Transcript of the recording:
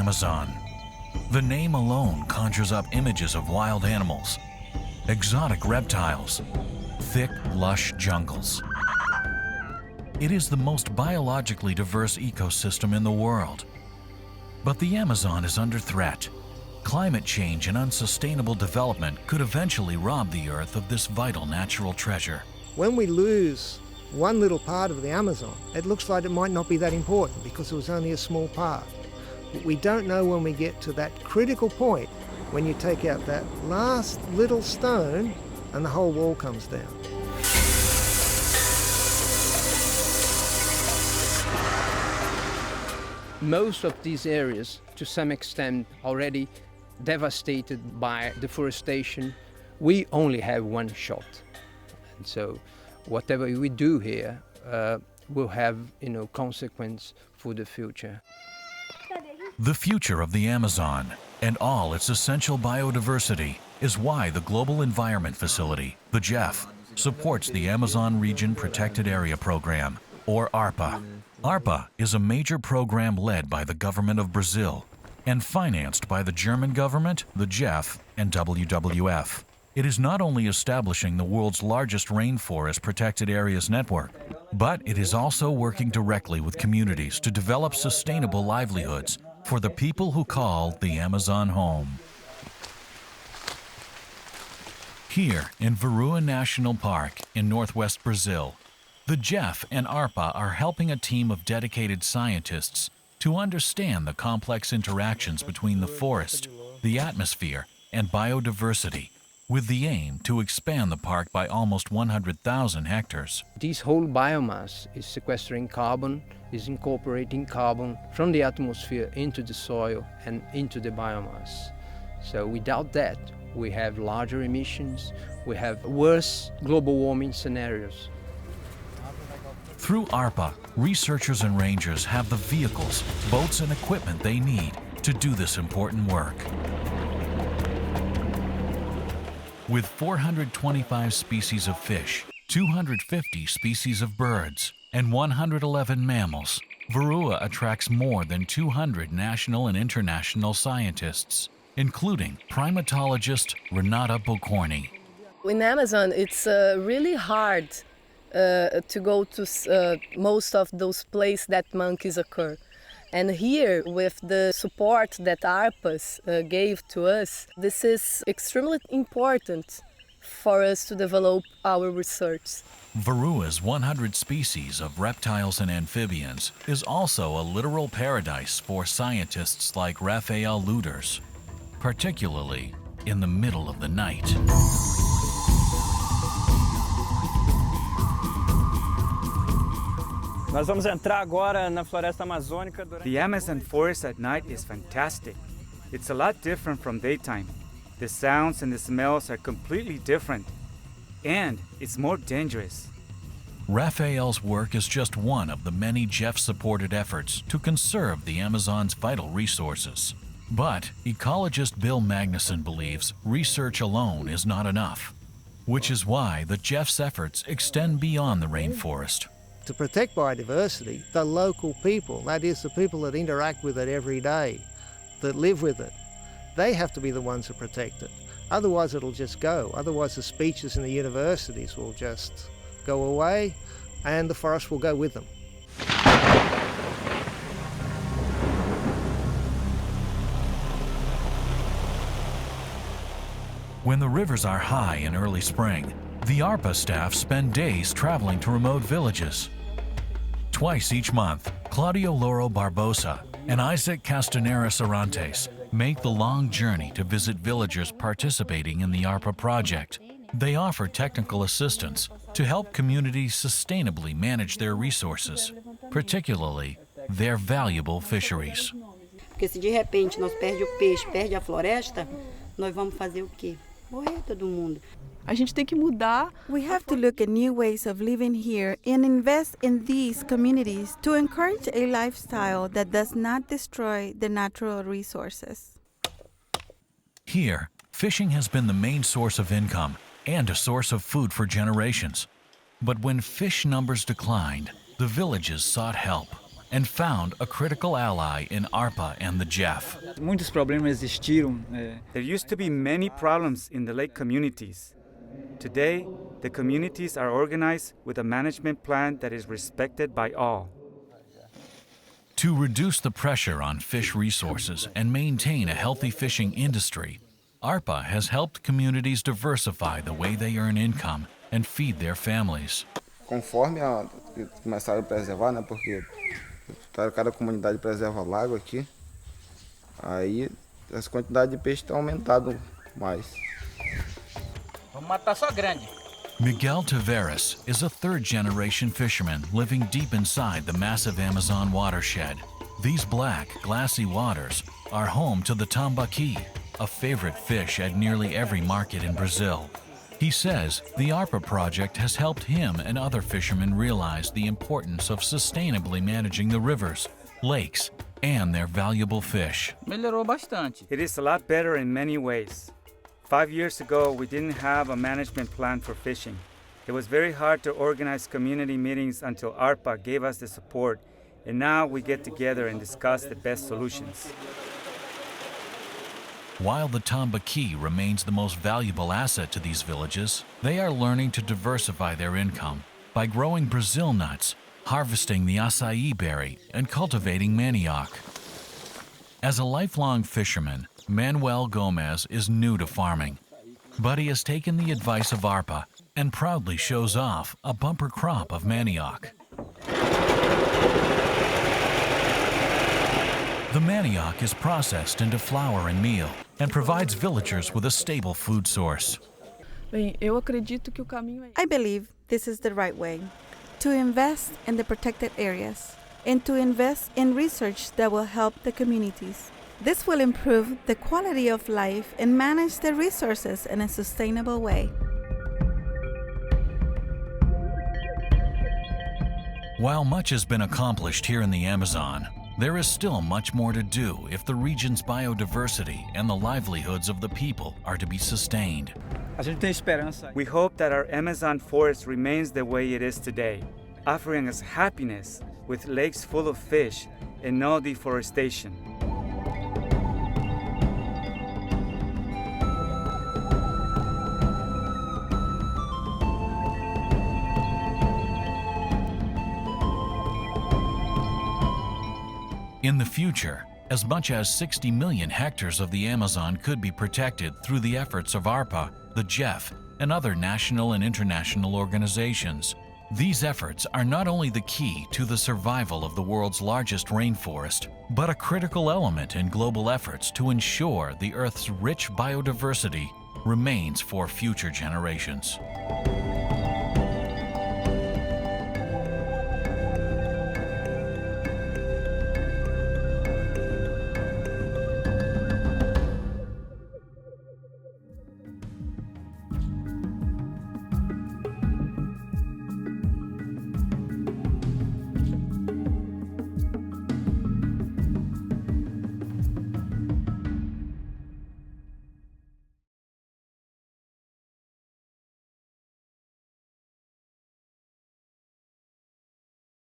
Amazon. The name alone conjures up images of wild animals, exotic reptiles, thick, lush jungles. It is the most biologically diverse ecosystem in the world. But the Amazon is under threat. Climate change and unsustainable development could eventually rob the Earth of this vital natural treasure. When we lose one little part of the Amazon, it looks like it might not be that important because it was only a small part. But we don't know when we get to that critical point when you take out that last little stone and the whole wall comes down. Most of these areas, to some extent, already devastated by deforestation. We only have one shot. And so whatever we do here will have, consequence for the future. The future of the Amazon and all its essential biodiversity is why the Global Environment Facility, the GEF, supports the Amazon Region Protected Area Program, or ARPA. ARPA is a major program led by the government of Brazil and financed by the German government, the GEF, and WWF. It is not only establishing the world's largest rainforest protected areas network, but it is also working directly with communities to develop sustainable livelihoods for the people who call the Amazon home. Here in Virua National Park in northwest Brazil, the GEF and ARPA are helping a team of dedicated scientists to understand the complex interactions between the forest, the atmosphere, and biodiversity, with the aim to expand the park by almost 100,000 hectares. This whole biomass is sequestering carbon, is incorporating carbon from the atmosphere into the soil and into the biomass. So without that, we have larger emissions, we have worse global warming scenarios. Through ARPA, researchers and rangers have the vehicles, boats, and equipment they need to do this important work. With 425 species of fish, 250 species of birds, and 111 mammals, Virua attracts more than 200 national and international scientists, including primatologist Renata Bocorni. In Amazon, it's really hard to go to most of those places that monkeys occur. And here, with the support that ARPAS gave to us, this is extremely important for us to develop our research. Virua's 100 species of reptiles and amphibians is also a literal paradise for scientists like Rafael Luders, particularly in the middle of the night. Nós vamos entrar agora na floresta amazônica. The Amazon forest at night is fantastic. It's a lot different from daytime. The sounds and the smells are completely different. And it's more dangerous. Rafael's work is just one of the many GEF-supported efforts to conserve the Amazon's vital resources. But ecologist Bill Magnuson believes research alone is not enough, which is why the GEF's efforts extend beyond the rainforest. To protect biodiversity, the local people, that is the people that interact with it every day, that live with it, they have to be the ones who protect it. Otherwise it'll just go. Otherwise the speeches in the universities will just go away and the forest will go with them. When the rivers are high in early spring, the ARPA staff spend days traveling to remote villages. Twice each month, Claudio Loro Barbosa and Isaac Castaneras Arantes make the long journey to visit villagers participating in the ARPA project. They offer technical assistance to help communities sustainably manage their resources, particularly their valuable fisheries. Porque se de repente nós perde o peixe, perde a floresta, nós vamos fazer o quê? Morrer todo mundo. A gente tem que mudar. We have to look at new ways of living here and invest in these communities to encourage a lifestyle that does not destroy the natural resources. Here, fishing has been the main source of income and a source of food for generations. But when fish numbers declined, the villages sought help and found a critical ally in ARPA and the GEF. Muitos problemas existiram. There used to be many problems in the lake communities. Today, the communities are organized with a management plan that is respected by all. To reduce the pressure on fish resources and maintain a healthy fishing industry, ARPA has helped communities diversify the way they earn income and feed their families. Conforme começaram a preservar, né, porque cada comunidade preserva o lago aqui, aí as quantidades de peixe estão aumentando mais. Vamos matar só grande. Miguel Taveras is a third-generation fisherman living deep inside the massive Amazon watershed. These black, glassy waters are home to the tambaqui, a favorite fish at nearly every market in Brazil. He says the ARPA project has helped him and other fishermen realize the importance of sustainably managing the rivers, lakes, and their valuable fish. Melhorou bastante. It is a lot better in many ways. 5 years ago, we didn't have a management plan for fishing. It was very hard to organize community meetings until ARPA gave us the support, and now we get together and discuss the best solutions. While the tambaqui remains the most valuable asset to these villages, they are learning to diversify their income by growing Brazil nuts, harvesting the acai berry, and cultivating manioc. As a lifelong fisherman, Manuel Gomez is new to farming, but he has taken the advice of ARPA and proudly shows off a bumper crop of manioc. The manioc is processed into flour and meal and provides villagers with a stable food source. Bem, eu acredito que o caminho é I believe this is the right way, to invest in the protected areas and to invest in research that will help the communities. This will improve the quality of life and manage the resources in a sustainable way. While much has been accomplished here in the Amazon, there is still much more to do if the region's biodiversity and the livelihoods of the people are to be sustained. A gente tem esperança. We hope that our Amazon forest remains the way it is today, offering us happiness with lakes full of fish and no deforestation. In the future, as much as 60 million hectares of the Amazon could be protected through the efforts of ARPA, the GEF, and other national and international organizations. These efforts are not only the key to the survival of the world's largest rainforest, but a critical element in global efforts to ensure the Earth's rich biodiversity remains for future generations.